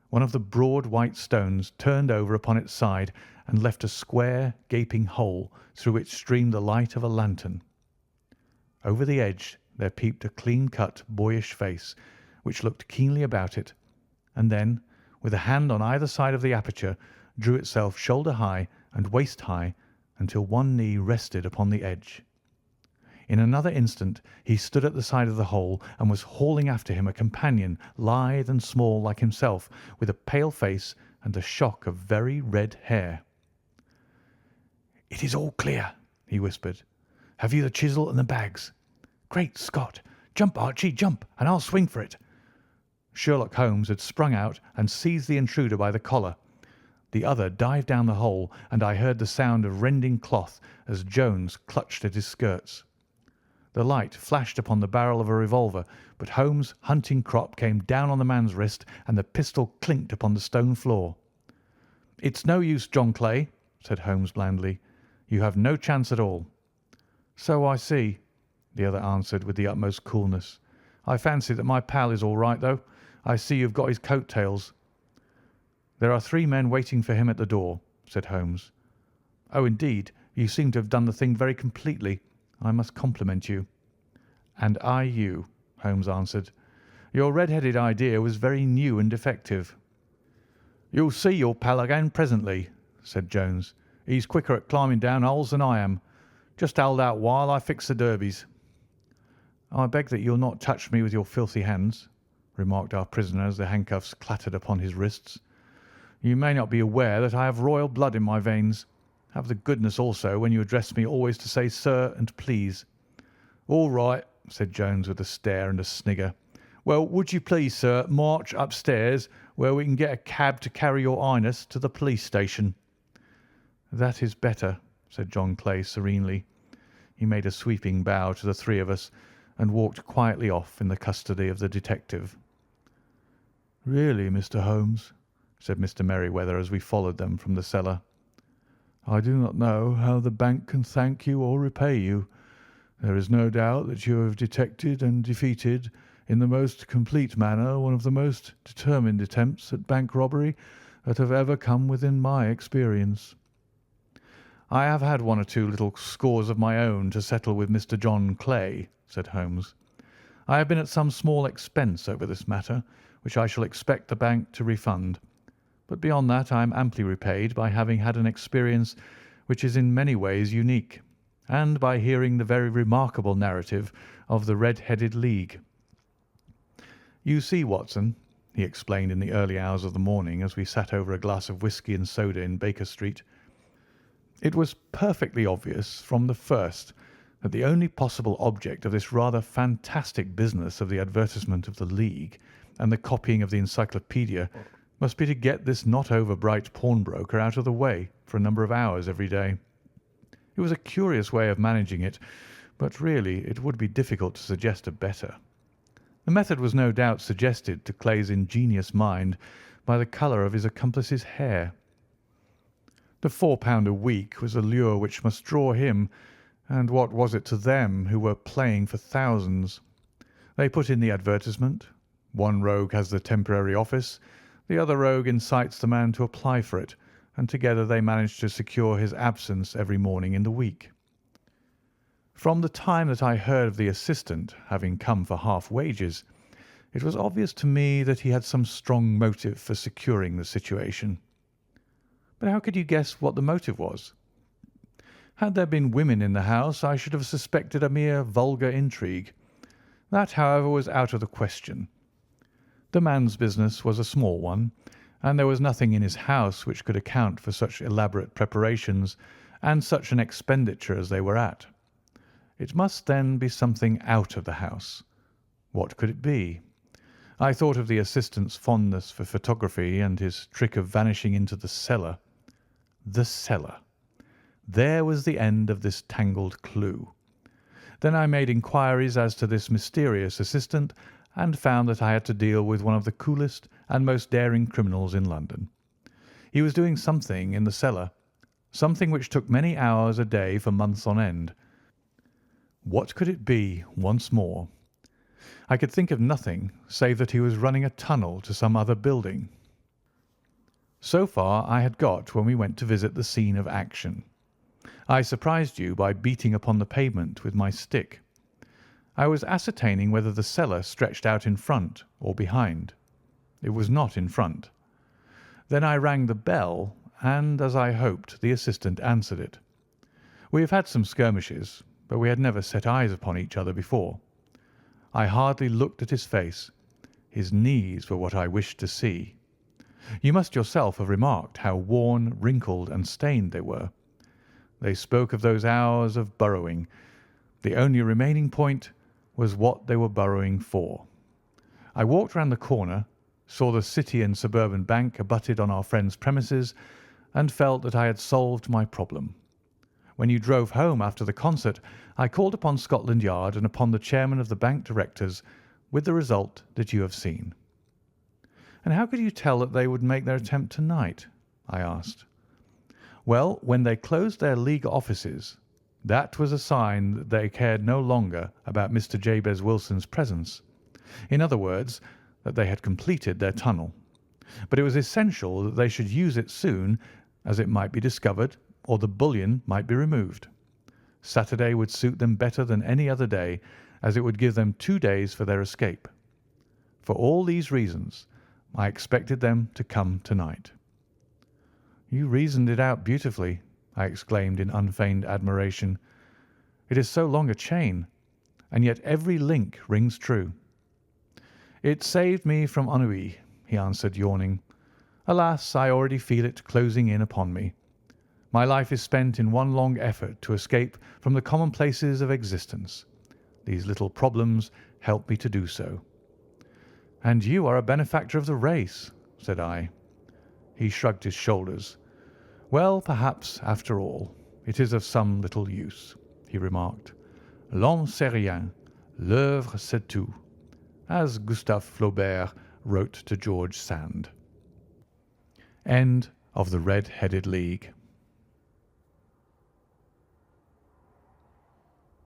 one of the broad white stones turned over upon its side and left a square, gaping hole through which streamed the light of a lantern. Over the edge there peeped a clean-cut, boyish face, which looked keenly about it, and then, with a hand on either side of the aperture, drew itself shoulder-high and waist-high until one knee rested upon the edge. In another instant he stood at the side of the hole and was hauling after him a companion, lithe and small like himself, with a pale face and a shock of very red hair. "It is all clear," he whispered. "Have you the chisel and the bags? Great Scott! Jump, Archie, jump, and I'll swing for it." Sherlock Holmes had sprung out and seized the intruder by the collar. The other dived down the hole, and I heard the sound of rending cloth as Jones clutched at his skirts. The light flashed upon the barrel of a revolver, but Holmes' hunting crop came down on the man's wrist, and the pistol clinked upon the stone floor. "It's no use, John Clay," said Holmes blandly. "You have no chance at all." "So I see," the other answered with the utmost coolness. "I fancy that my pal is all right, though. I see you've got his coat-tails." "There are 3 men waiting for him at the door," said Holmes. "Oh, indeed, you seem to have done the thing very completely. I must compliment you." "And I you," Holmes answered. "Your red-headed idea was very new and effective." "You'll see your pal again presently," said Jones. "He's quicker at climbing down holes than I am. Just hold out while I fix the derbies." "I beg that you'll not touch me with your filthy hands," remarked our prisoner as the handcuffs clattered upon his wrists. "You may not be aware that I have royal blood in my veins. Have the goodness also, when you address me, always to say sir and please." "All right," said Jones with a stare and a snigger. "Well, would you please, sir, march upstairs where we can get a cab to carry your highness to the police station?" "That is better," said John Clay serenely. He made a sweeping bow to the 3 of us and walked quietly off in the custody of the detective. "Really, Mr. Holmes," said Mr. Merryweather as we followed them from the cellar, "I do not know how the bank can thank you or repay you. There is no doubt that you have detected and defeated in the most complete manner one of the most determined attempts at bank robbery that have ever come within my experience." "I have had 1 or 2 little scores of my own to settle with Mr. John Clay," said Holmes. "I have been at some small expense over this matter, which I shall expect the bank to refund. But beyond that I am amply repaid by having had an experience which is in many ways unique, and by hearing the very remarkable narrative of the Red-Headed League. You see, Watson, he explained in the early hours of the morning as we sat over a glass of whisky and soda in Baker Street. It was perfectly obvious from the first that the only possible object of this rather fantastic business of the advertisement of the League and the copying of the encyclopaedia must be to get this not over bright pawnbroker out of the way for a number of hours every day. It was a curious way of managing it, but really it would be difficult to suggest a better. The method was no doubt suggested to Clay's ingenious mind by the colour of his accomplice's hair. The £4 a week was a lure which must draw him, and what was it to them who were playing for thousands? They put in the advertisement. One rogue has the temporary office, the other rogue incites the man to apply for it, and together they manage to secure his absence every morning in the week. From the time that I heard of the assistant having come for half wages, it was obvious to me that he had some strong motive for securing the situation. But how could you guess what the motive was? Had there been women in the house, I should have suspected a mere vulgar intrigue. That, however, was out of the question. The man's business was a small one, and there was nothing in his house which could account for such elaborate preparations and such an expenditure as they were at. It must then be something out of the house. What could it be? I thought of the assistant's fondness for photography and his trick of vanishing into the cellar. The cellar. There was the end of this tangled clue. Then I made inquiries as to this mysterious assistant and found that I had to deal with one of the coolest and most daring criminals in London. He was doing something in the cellar, something which took many hours a day for months on end. What could it be once more? I could think of nothing save that he was running a tunnel to some other building. So far I had got when we went to visit the scene of action. I surprised you by beating upon the pavement with my stick. I was ascertaining whether the cellar stretched out in front or behind. It was not in front. Then I rang the bell, and, as I hoped, the assistant answered it. We have had some skirmishes, but we had never set eyes upon each other before. I hardly looked at his face. His knees were what I wished to see. You must yourself have remarked how worn, wrinkled, and stained they were. They spoke of those hours of burrowing. The only remaining point was what they were burrowing for. I walked round the corner, saw the City and Suburban Bank abutted on our friend's premises, and felt that I had solved my problem. When you drove home after the concert, I called upon Scotland Yard and upon the chairman of the bank directors, with the result that you have seen. And how could you tell that they would make their attempt tonight? I asked. Well, when they closed their League offices, that was a sign that they cared no longer about Mr. Jabez Wilson's presence. In other words, that they had completed their tunnel. But it was essential that they should use it soon, as it might be discovered or the bullion might be removed. Saturday would suit them better than any other day, as it would give them 2 days for their escape. For all these reasons, I expected them to come tonight. You reasoned it out beautifully, I exclaimed in unfeigned admiration. It is so long a chain, and yet every link rings true. It saved me from ennui, he answered, yawning. Alas, I already feel it closing in upon me. My life is spent in one long effort to escape from the commonplaces of existence. These little problems help me to do so. And you are a benefactor of the race, said I. He shrugged his shoulders. Well, perhaps, after all, it is of some little use, he remarked. L'homme c'est rien, l'œuvre c'est tout, as Gustave Flaubert wrote to George Sand. End of The Red-Headed League.